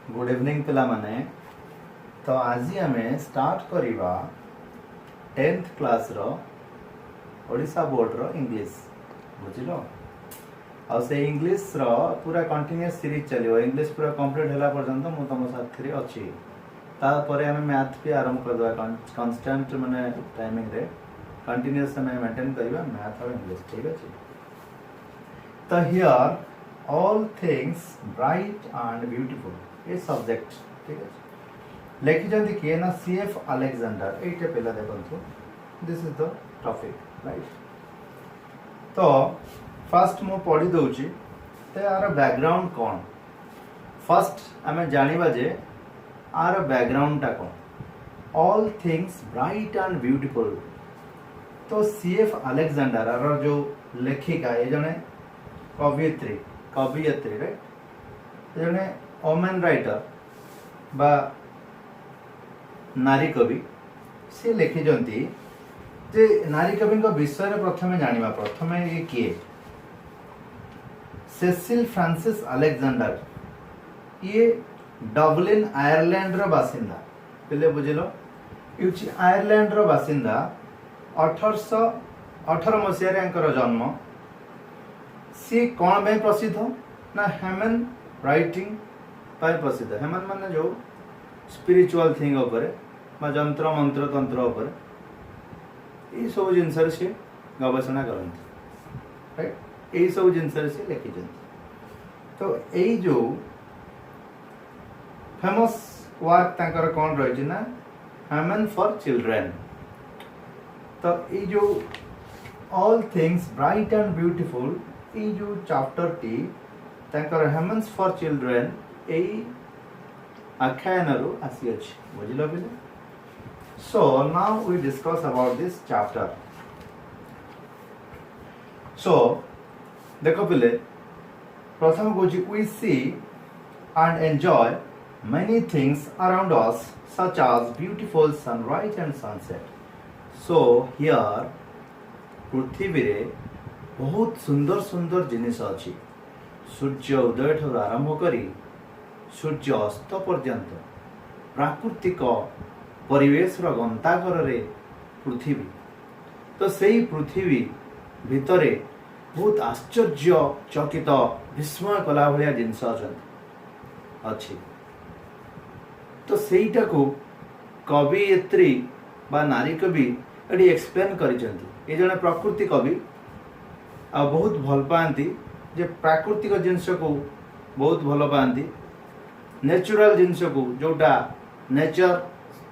Good evening पिला माने। तो आज आम स्टार्ट करवा 10th क्लास रो ओडिशा बोर्ड रो इंग्लिश बुझिल आ से इंग्लिश रो पूरा कंटिन्यूअस सीरीज चलो इंग्लिश पूरा कंप्लीट होला पर्यंत मु तुम साथी अच्छी तापर आम मैथ भी आरंभ करदे कांस्टेंट माने टाइमिंग रे कंटिन्यूअस आम मेंटेन करबा मैथ और इंग्लिश ठीक अछि। तो here all things bright and beautiful ये सब्जेक्ट ठीक है लिखिं किए ना CF अलेक्जेंडर ये पिला देखो this is the topic right. तो फर्स्ट मु पढ़ी दउची तो यार बैकग्राउंड कौन फर्स्ट आम जानिबा जे आर बैकग्राउंड टा कौन all things bright and beautiful. तो CF अलेक्जेंडर आर जो लेखिका ये जने कवियत्री राइट जने ओमेन राइटर बा नारी कवि से लिखिजंती जे नारी कवि विषय प्रथमे जानिबा प्रथमे ये किए सेसिल फ्रांसिस अलेक्जेंडर ये डबलिन आयरलैंड रो बासिंदा पहले बुझिलो ये आयरलैंड रो बासिंदा 1818 मसीह जन्म सी कौन में प्रसिद्ध ना हेमन राइटिंग पाई प्रसिद्ध हेमन माने जो स्पिरिचुअल थिंग उपरे बा जंत्र मंत्र तंत्र उपरे ये सब जिनस से गवेषणा करते राइट ये सब जिनस से लिखि तो यही जो फेमस वर्क तांकर कौन रही ना हेमन फॉर चिल्ड्रेन। तो ये जो all things bright and beautiful ये जो चैप्टर टी तांकर हेमन्स फॉर चिल्ड्रेन यही आख्यान रो आसी अछि बुझिलो बिले। So now we discuss about this chapter. So देखो बिले प्रथम गोजी we see and enjoy many things around us such as beautiful sunrise and sunset. So here पृथ्वी रे बहुत सुंदर सुंदर जिनिस अच्छी सूर्य उदय ठार आरंभ करी सूर्य अस्त पर्यंत प्राकृतिक परिवेश गंताघर रे पृथ्वी। तो सही पृथ्वी भितरे बहुत आश्चर्य चकित विस्मय कला भाया जिनस अच्छी। तो सेटा को कवियत्री बा नारी कवि एटी एक्सप्लेन करिसेंती। ये जने प्रकृति कवि आ बहुत भल पाती जे प्राकृतिक जिनस को बहुत भल पाती नेचुरल जिनस को जोटा नेचर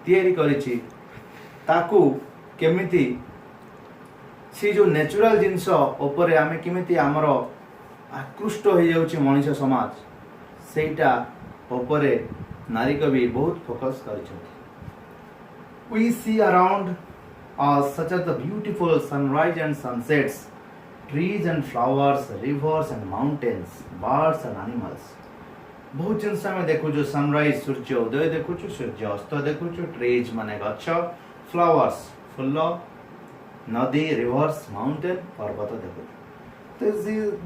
तैयारी करिछि ताकू केमिति सी जो नेचुरल जिनस उपरे आमे केमिति आमर आकृष्ट हो जाउछि मनुष्य समाज सेटा उपरे नारी कवि बहुत focus करिसेंती। We see around us such as the beautiful sunrise and sunsets, trees and flowers, rivers and mountains, birds and animals. बहुत जिनस आम देखु सनराइज सूर्य उदय देखु सूर्य अस्त देखु ट्रीज माने गछ फ्लावर्स फुल नदी रिवर्स माउंटेन पर्वत देखु। तो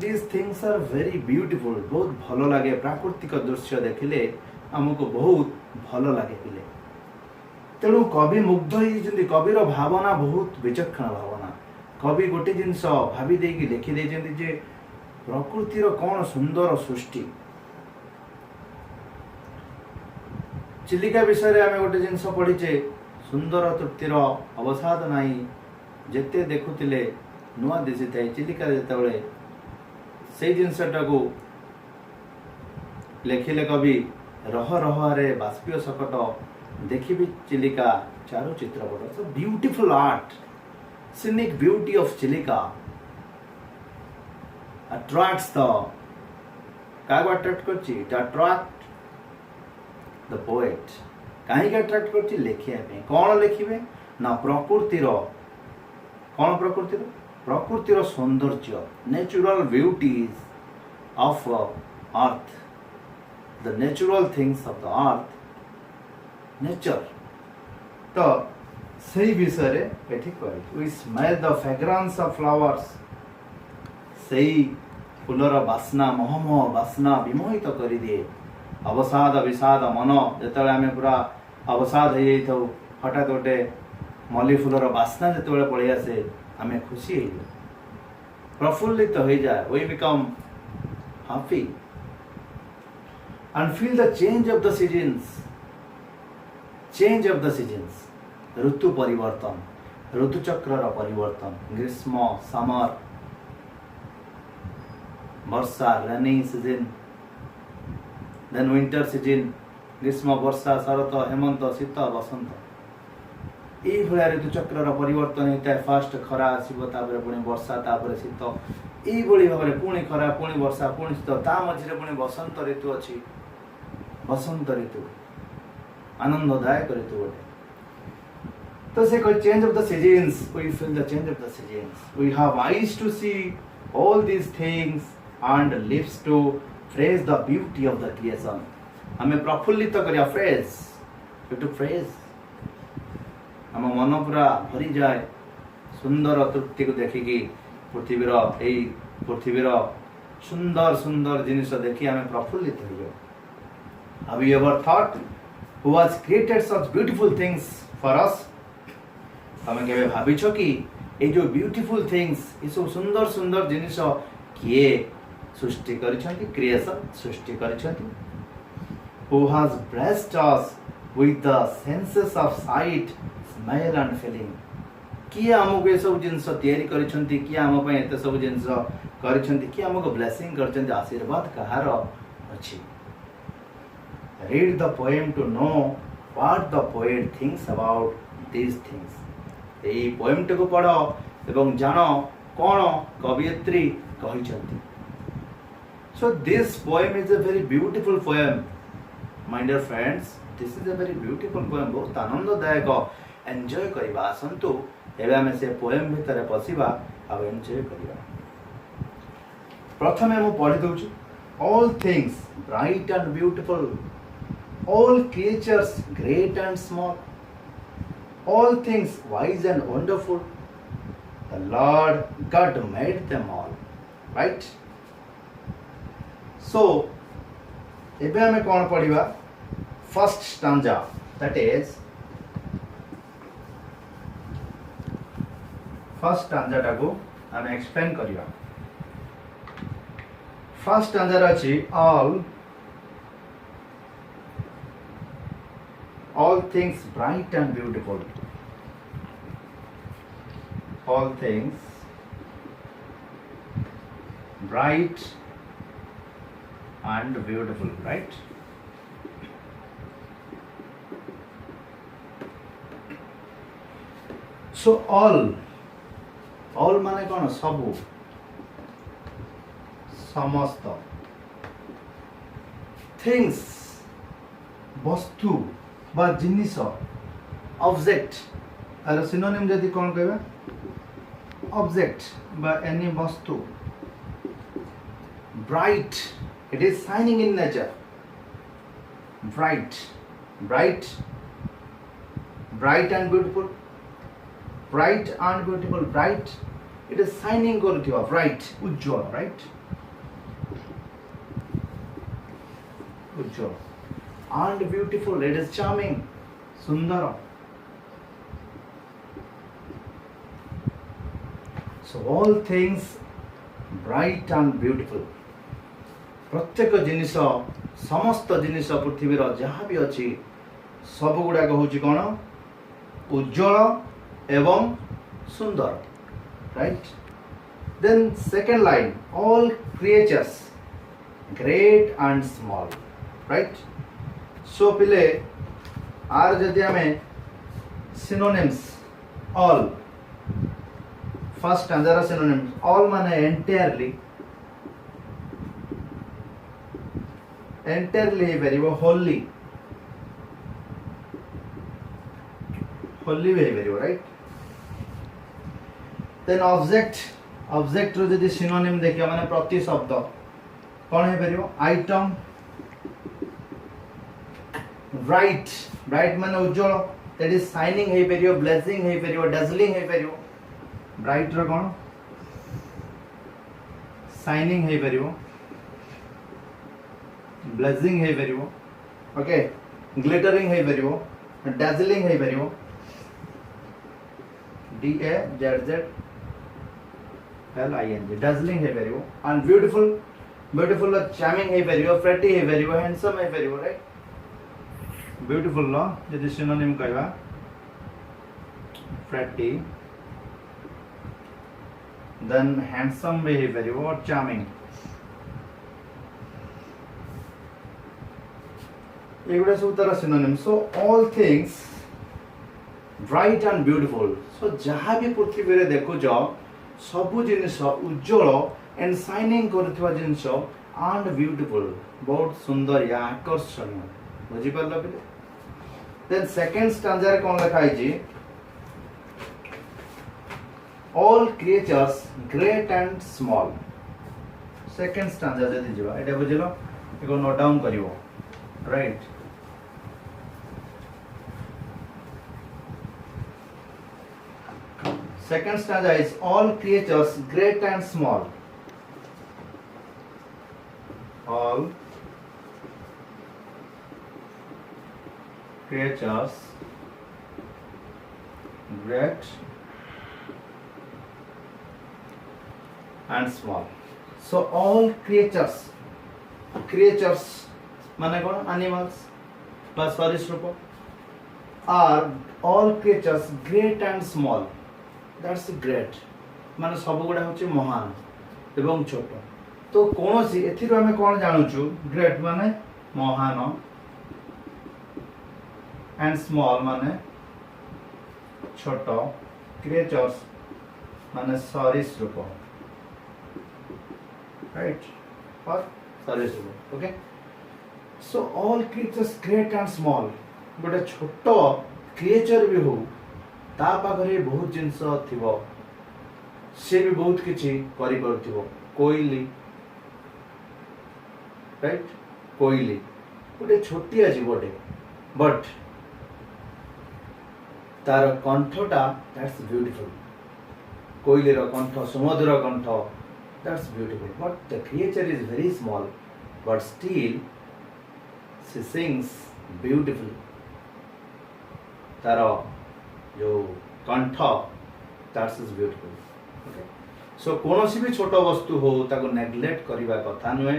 these things are very beautiful बहुत भल लगे प्राकृतिक दृश्य देखिले आमको बहुत भल लगे पिले। तेणु कवि मुग्ध होती कविर भावना बहुत विचक्षण भावना कवि गोटे जिनस भावी देकी लिखि देइछन्ति जे प्रकृतिर कौन सुंदर सृष्टि। चिलिका विषय आम गोटे जिनस पढ़ीचे सुंदर तृप्तिर अवसाद नाही जेते देखुतिले नुआ दिशि थाए चिलिका जेतेबेले से जिनसटा को लेखिले कवि रह रहे बाष्पीय सकट देखिबी चिलिका चारु चित्रपट। So beautiful art scenic beauty of Chilika attracts the कागो अट्रैक्ट करछि इट अट्रैक्ट द पोएट काहे के अट्रैक्ट करछि लेखिया पे कोन लेखिबे ना प्रकृतिर कोन प्रकृतिर सौंदर्य natural beauties of earth the natural things of the earth nature। तो सही विषय रे एठी कहि we smell the fragrance of flowers सही फूलर बास्ना महमह बास्ना विमोहित कर दिए अवसाद विषाद मन जो आम पूरा अवसाद हो जाइए हठात गोटे मल्ली फूलर बास्ना जो पलि आसे आम खुशी हो जाए प्रफुल्लित हो जाए we become happy and feel the change of the seasons ऋतु परिवर्तन ऋतु चक्र परिवर्तन ग्रीष्म समर वर्षा rainy season then winter season ग्रीष्म वर्षा शरत हेमंत शीत बसंत ये भाया ऋतु चक्र परिवर्तन होता है फास्ट खरा आसो पुणी वर्षा तापर शीत यही भाव में पुणी खरा पुणी वर्षा पुणी शीत ता मझे पुणी बसंत ऋतु अच्छी बसंत ऋतु आनंददायक ऋतु गोटे तो से कोई change of the seasons we feel the change of the seasons we have eyes to see all these things and lips to praise the beauty of the creation हमें प्रफुल्लित करिया फ्रेज टू फ्रेज हम मन पूरा भरी जाए सुंदर तृप्ति को देखिकी पृथ्वीर सुंदर सुंदर जिनिस देखी हमें प्रफुल्लित हो जाए Have you ever thought who has created such beautiful things for us? तमें केबे भाबिछो कि ए जो ब्यूटीफुल थिंग्स ये सब सुंदर सुंदर जिनिस किए सृष्टि करिसंती क्रिएशन सृष्टि करिसंती who has blessed us with the senses of sight smell and feeling किए हमको ये सब जिनिस तैयारी करिसंती किए हम पे एते सब जिनिस करिसंती किए हमको ब्लेसिंग करचंती आशीर्वाद कहार अछि Read the poem to know what the poet thinks about these things. এই পোয়েমটিକୁ ପଢ଼ ଏବଂ ଜାଣ କ'ଣ କବିୟତ୍ରୀ କହିଛନ୍ତି. So this poem is a very beautiful poem. My dear friends, this is a very beautiful poem. ବହୁତ ଆନନ୍ଦଦାୟକ ଏନ୍ଜୟ କରିବା ଆସନ୍ତୁ ଏବେ ଆମେ ସେ ପୋଏମ୍ ଭିତରେ ପଶିବା ଆଉ ଏନ୍ଜୟ କରିବା. ପ୍ରଥମେ ମୁଁ ପଢ଼ି ଦେଉଛି. All things bright and beautiful, all creatures great and small, all things wise and wonderful, the Lord God made them all. Right? So, ଏବେ ଆମେ କ'ଣ ପଢ଼ିବା? First stanza, that is first stanza ଟାକୁ ଆମେ explain କରିବା. First stanza ଅଛି all things bright and beautiful. All things bright and beautiful, right? So all माने कौन सबू समस्त things वस्तु बा जिनिस ऑब्जेक्ट आर सिनोनिम जदि कौन कहबा ऑब्जेक्ट बा एनी वस्तु bright it is shining in nature bright bright bright and beautiful bright it is shining करुथिबा ब्राइट उज्जवल राइट उज्जवल and beautiful, it is charming, sundara. So all things bright and beautiful. प्रत्येक जिनिस समस्त जिनिस पृथ्वीर जहाँ भी अच्छी सब गुड़ाक हूँ कौन उज्जवल एवं सुंदर right. Then second line all creatures great and small right. So पिले आर जदि हमें synonyms all first stanza synonyms all माने entirely very holy very right. Then object रो जदि सिनोनिम देखिया माने प्रति शब्द कौन है परिबो आइटम ब्राइट माने उज्जवल दैट इज शाइनिंग है परियो ब्लेसिंग है परियो डजलिंग है परियो ब्राइट रो कोन शाइनिंग है परियो ब्लेजिंग है परिवो ओके ग्लिटरिंग है परिवो dazzling है परिवो DAZZLING dazzling है परिवो and beautiful charming है परिवो pretty है परिवो handsome है परिवो राइट beautiful लो जदि synonym कहबा pretty then handsome भी है परिवो और charming एगुड़ा सब तरह synonym so all things bright and beautiful so जहाँ भी पृथ्वी रे देखो जो सबु जिनिस उज्जवल एंड शाइनिंग करथिबा जिनिस एंड ब्यूटीफुल बहुत सुंदर या आकर्षणीय बुझी परलो पिले देन सेकंड स्टैंजा रे कोन लिखा है जी all creatures great and small second stanza जदी जिबा एटा बुझिलो एको नोट डाउन करिवो right second stanza is all creatures great and small all creatures great and small so all creatures माने कौन animals plus सरीसृप are all creatures great and small that's great माने सब गुडा होची महान एवं छोट तो कौन सी एथिरो हमें कौन जानूचु ग्रेट माने महान एंड स्मॉल माने छोट क्रिएचर्स माने सरीसृप राइट और सरीसृप okay so all creatures great and small गोटे छोट क्रिएचर भी हो ता पाखरे बहुत जिनस थिबो से भी बहुत किछि करि परथिबो कोइली राइट कोइली गोटे छोटिया जीवटे बट तार कंठटा दैट्स ब्यूटीफुल कोइली रो कंठ समुद्र कंठ that's beautiful but the creature is very small but still she sings beautifully तार जो कंठ that's is beautiful okay so कोनोसी भी छोट वस्तु हो ताको नेग्लेक्ट करिवा कथा नुहे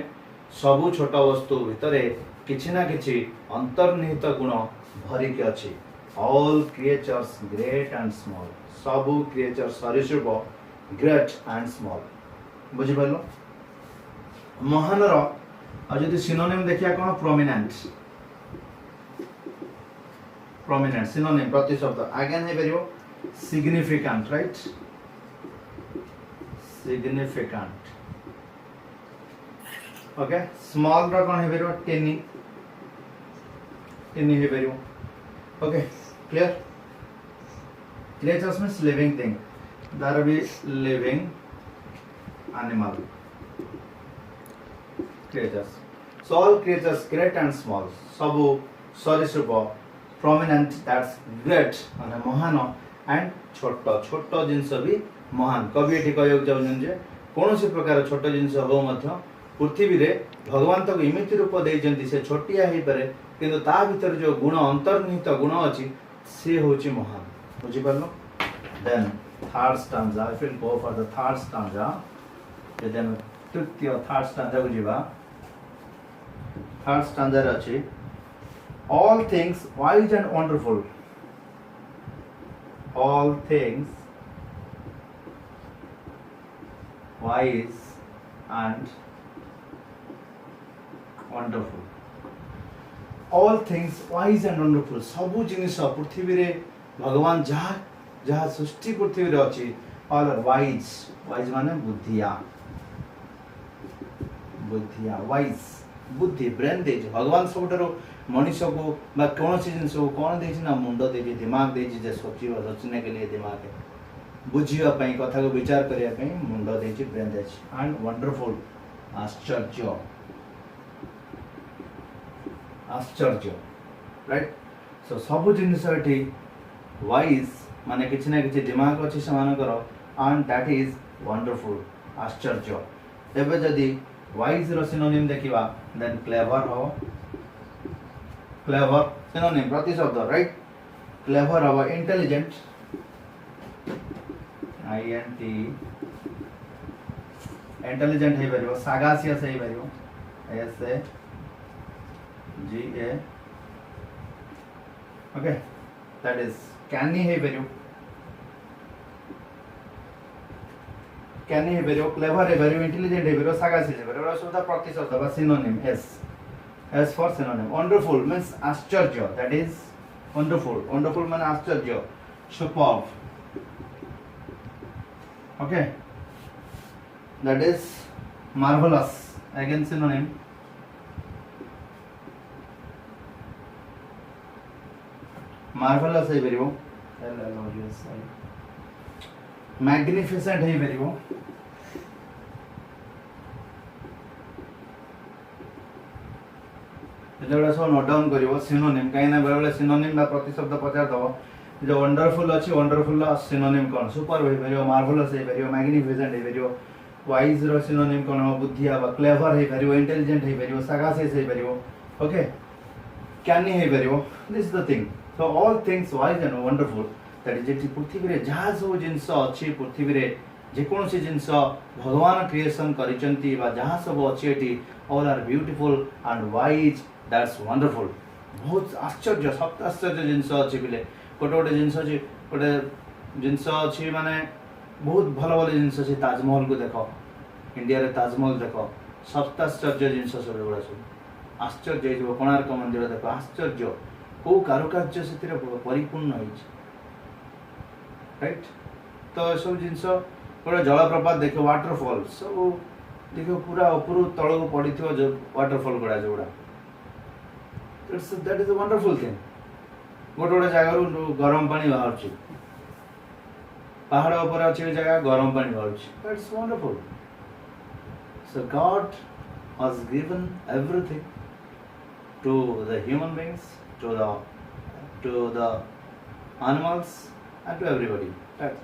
सबु छोट वस्तु भितरे किछि ना किछि अंतर्निहित गुण भरी के अछि all creatures great and small सबु क्रिएचर सरीसृप ग्रेट एंड स्मॉल बुझि परलो महान रो आ जदि सिनोनिम देखिया कोन prominent synonym प्रति शब्द अगेन है परियो significant right significant okay small रा कोन है परियो tiny है परियो okay clear creatures means living thing there be living animal creatures so all creatures great and small सबु सरीसृप prominent that's great माने महान and छोट छोट जिंस भी महान कवि एठी कहयो जाउन जे कोनोसी प्रकार छोट जिंस हो मध्य पृथ्वी रे भगवान तक इमिति रूप दे जंती से छोटिया ही परे किंतु ता भीतर जो गुण अंतर्निहित गुण अछि से होची महान बुझि परलो then third stanza I will go for the third stanza then तृतीय थर्ड स्टैंजा को जिबा थर्ड स्टैंजा रे अछि all things wise and wonderful all things wise and wonderful all things wise and wonderful सबु जिनिस पृथ्वी रे भगवान जहाँ जहाँ सृष्टि पृथ्वी रे अछि all are wise माने बुद्धिया wise बुद्धि ब्रेन दे भगवान सबटरो मनुष्य को बा कौन सी जिनिस को कौन देछि ना मुंड देछि दिमाग देछि जे सोचने के लिए दिमाग है बुझिया पई कथा को विचार करिया पई मुंड देछि ब्रेन देछि एंड वंडरफुल आश्चर्य राइट सो सब जिनिस एठी वाइज माने किछि ना किछि दिमाग अछि समान करो एंड दैट इज वंडरफुल आश्चर्य एबे जदी वाइज रो सिनोनिम देखिबा देन क्लेवर हो क्लेवर सिनोनिम प्रतिशब्द राइट क्लेवर हो इंटेलिजेंट INT इंटेलिजेंट है परियो सागासियस है परियो SAGA ओके दैट इज कैनी है परियो कैनी है परियो क्लेवर है परियो इंटेलिजेंट है परियो सागासियस है परियो सब प्रतिशब्द बा synonym S for synonym wonderful means आश्चर्य that is wonderful माने आश्चर्य superb okay that is marvelous again synonym marvelous है परियो magnificent है परियो एटा सब नोट डाउन करिवो सिनोनिम काई ना बेले सिनोनिम बा प्रतिशब्द पचार दबो जो वंडरफुल अछि वंडरफुल सिनोनिम कोन सुपर होई परियो मार्वेलस होई परियो मैग्निफिसेंट होई परियो वाइज रो सिनोनिम कोन बुद्धिया बा क्लेवर होई परियो इंटेलिजेंट होई परियो सगासियस होई परियो ओके कैनी होई परियो this is the thing so all things wise and wonderful that is जे पृथ्वी रे जहा सब जिंस अछि पृथ्वी रे जे कोनोसी जिंस भगवान क्रिएशन करिसंती बा जहा सब अछि एटी all are beautiful and wise that's wonderful बहुत आश्चर्य सप्त आश्चर्य जिंस अछि बिले गोटे गोटे जिनस अच्छी गोटे जिनस अच्छी माने बहुत भल भल जिनस अच्छी ताजमहल को देख इंडिया रे ताजमहल देख सप्ताश्चर्य जिनस सब एगुड़ा सब आश्चर्य हो कोणार्क मंदिर देख आश्चर्य को कारुकार्य से परिपूर्ण राइट तो सब जिनस गोटे जलप्रपात देख वाटरफॉल सब देख पूरा ऊपर तल को पड़ी वाटरफॉल गुड़ा जोड़ा that is a wonderful thing गोटे गोटे जगार गरम पानी बाहर पहाड़ ऊपर अच्छी जगह गरम पानी बाहर that's wonderful so God has given everything to the human beings to the animals and to everybody right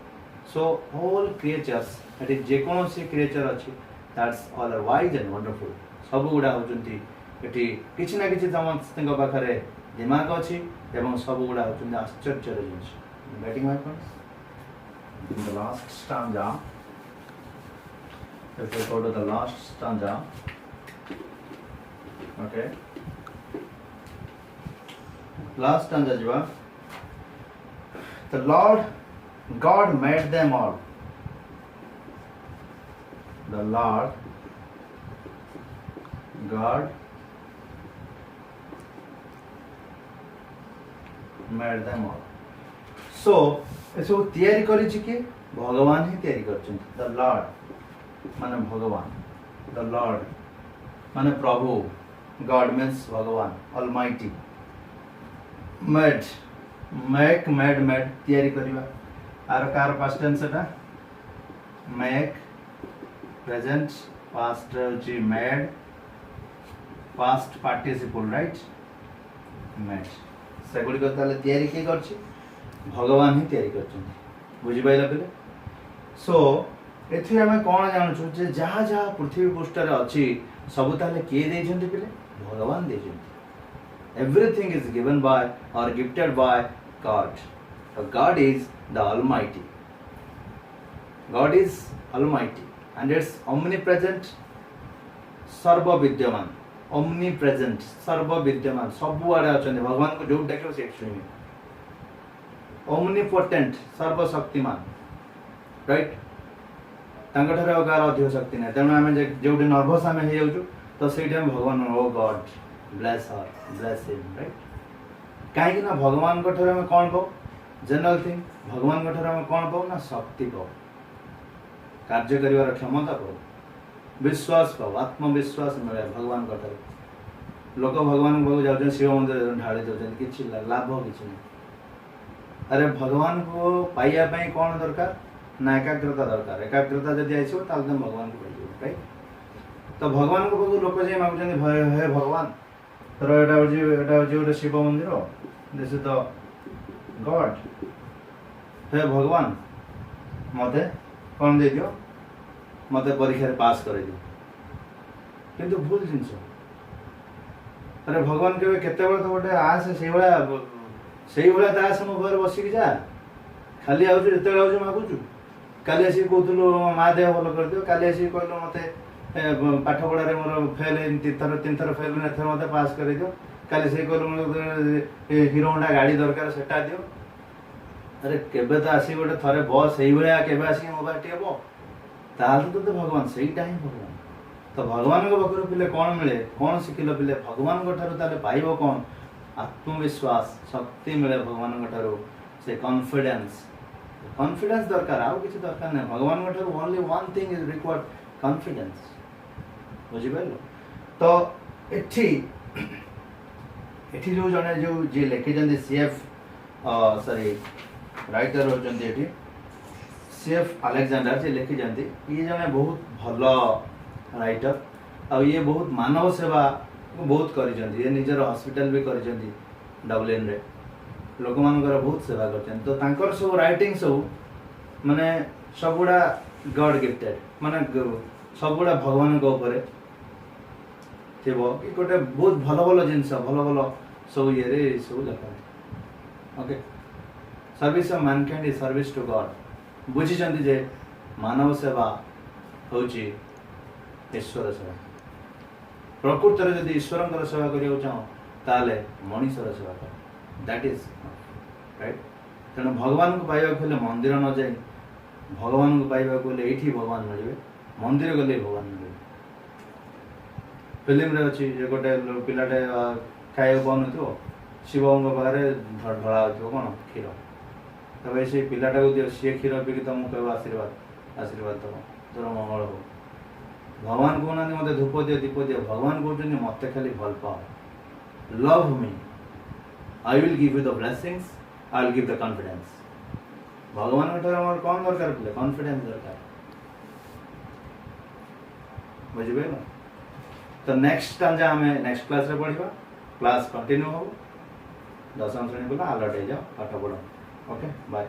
so all creatures that is जे कोनो से creature अछि that's all are wise and wonderful सब गुडा होचंती एटी किछि ना किछि समस्तक पाखरे दिमाग अछि एवं सब गुडा होचंती आश्चर्य जिनिस getting my points in the last stanza if we go to the last stanza okay last stanza jiva the Lord God made them all the Lord God made them all so eso तैयारी करी छि कि भगवान ही तैयारी करछन the Lord माने भगवान the lord माने प्रभु गॉड मीन्स भगवान almighty made make made made तैयारी करिवा आर कार पास्ट टेंस एटा मेक प्रेजेंट पास्ट जी made past participle right made सेगुडी को ताले तैयारी के करछि भगवान ही तैयारी करछन बुझि पाइला पले सो एथि आमे कोन जानछु जे जहा जहा पृथ्वी पृष्ठरे अछि सब ताले के देछन्ति पिले भगवान देछन्ति एवरीथिंग इज गिवन बाय और gifted bye God so God is the almighty God is almighty and it's omnipresent सर्व विद्यमान omnipresent सर्व विद्यमान सब आड़े अछन्ति भगवान को जो देखियो से सुनि omnipotent सर्व शक्तिमान राइट तांगठरे अगार अधिक शक्ति नै तेणु आमे जेउडी नर्वस आमे हे जाउछु तो सेइ टाइम भगवान ओ गॉड ब्लेस हर ब्लेस हिम राइट काहे ना भगवान गठरे में कोन पाउ जनरल थिंग भगवान गठरे में कोन पाउ ना शक्ति पाउ कार्य करिवार क्षमता पाउ विश्वास पाउ आत्मविश्वास मिले भगवान गठरे लोक भगवान को जाउछन शिव मंदिर ढाळी दउछन किछि लाभ किछि नै अरे भगवान को पाइया पई कोन दरकार ना एकाग्रता दरकार एकाग्रता जदि आइछो ताल तुम भगवान को पाइयो राइट तो भगवान को बहुत लोक जे मागुछन हे भगवान तर एटा जे शिव मंदिर दिस इज द गॉड हे भगवान मते कोन दे दियो मते परीक्षा रे पास करे दियो किंतु भूल जिनस अरे भगवान केवे केते बेले तो गोटे आसे से भाया दास मो घर बसिक जा खाली आउछु जेते आउछु मागुछु काली आसी कहतुलु माँ देह भल कर दियो काली आसी कहलो मते पाठ पढ़ारे मोर फेल तीन थर फेल एथर मते पास कर दियो काली से कहलो हीरो होंडा गाड़ी दरकार सेटा दियो अरे केबे तो आसी गोटे थरे बस सही भाया केबे आसी मो बाटी हेबो ताल तो भगवान सेईटा ही भगवान तो भगवान को पाखर पिले कौन मिले कौन शिखिल पिले भगवान को ठारू ताले पाइबो कौन आत्मविश्वास शक्ति मिले भगवान को ठारू से कॉन्फिडेंस दरकार आउ किसी दरकार नहीं भगवान को ठारू only one thing is required confidence बुझी पाइलो तो एठी एठी जो जने जो जे लेखि जंदी सीएफ सॉरी राइटर होचंदी एठी सीएफ अलेक्जेंडर जे लेखि जंदी ये जने बहुत भलो राइटर आ ये बहुत मानव सेवा बहुत करिसेंती ये निजर हॉस्पिटल भी करिसेंती डब्लिन रे लोक मानकर बहुत सेवा करछन तो तांकर सब राइटिंग सब माने सबुडा गॉड गिफ्टेड माने सबुडा भगवान को ऊपर थिबो कि गोटे बहुत भलो भलो जिंस भलो भलो सब ये रे सब लेखा okay service of mankind is service to God बुझिसेंती जे मानव सेवा होची ईश्वर सेवा प्रकृत रे जदि ईश्वर सेवा करियो चाहो ताले मनुष्यर सेवा कर दैट इज राइट तेणु भगवान को पाइबा को मंदिर न जाए भगवान को पाइबा को एठी भगवान मिलबे मंदिर गले भगवान मिलबे फिल्म रे अछि जे गोटे पिलाटे खाइयो बनथो शिवंग बारे ढळा होतो कोन क्षीर तबे से पिलाटा को दियो से क्षीर पी तुम कहबो आशीर्वाद तो तोर मंगल हो भगवान को ना मते धूप दियो दीप दियो भगवान कहउछन मते खाली भल पाओ love me I will give you the blessings I will give the confidence भगवान को हमर कोन दरकार पले कॉन्फिडेंस दरकार बुझबे ना तो नेक्स्ट टाइम जा हमें नेक्स्ट क्लास रे पढ़िबा क्लास कंटिन्यू हो 10 श्रेणी बोला अलर्ट हो जाओ पाठ पढ़ो ओके बाय।